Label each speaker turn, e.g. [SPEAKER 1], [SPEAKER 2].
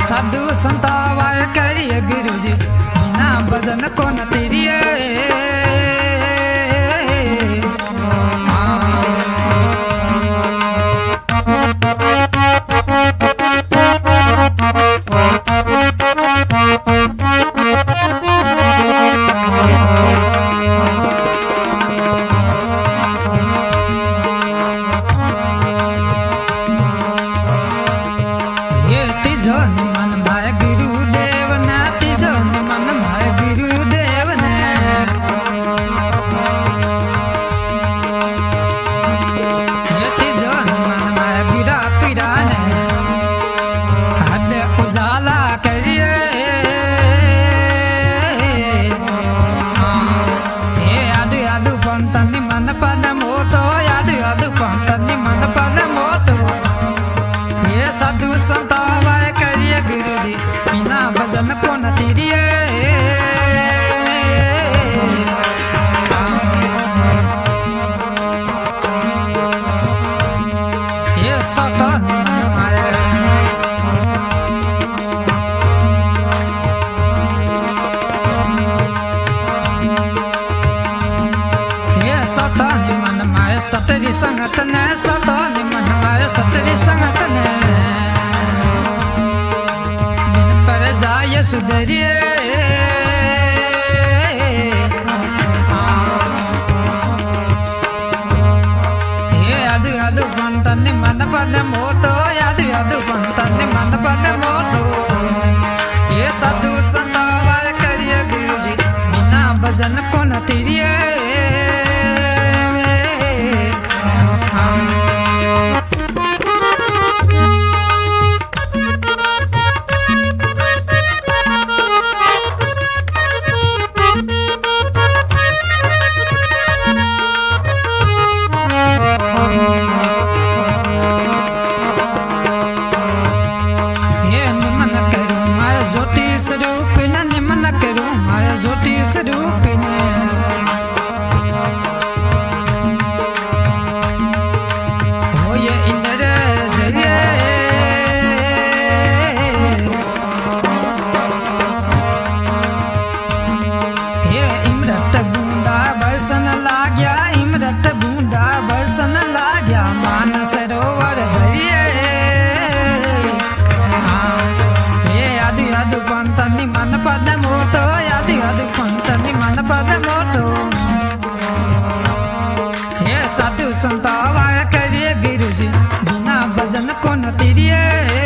[SPEAKER 1] साधु संतावाय करिए गुरुजी बिना भजन को न तेरिए साधु संतावाय करिए गुरुजी बिना भजन को न तेरिए ये सतन ये सतन मन माय सतरी संगत ने सतन मन माय सतरी संगत ने जाय सुधरिए ये अदु अदु पंतनि मन पद मोटो अदु अदु पंतनि मन पद मोटो ये साधु संतावाय करिए गुरुजी बिना भजन को न तेरिए स्वरूप न निमन करूं माया ज्योति स्वरूप हो ये इंद्र जय ये इमरत बूंदा बरसन लाग्या इमरत बूंदा बरसन लाग्या मान सरोवर भरिए यादु पंतनि मन पद मोटो यादु पंतनि मन पद मोटो ये साधु संतावाय करिए गुरुजी बिना भजन को न तेरिए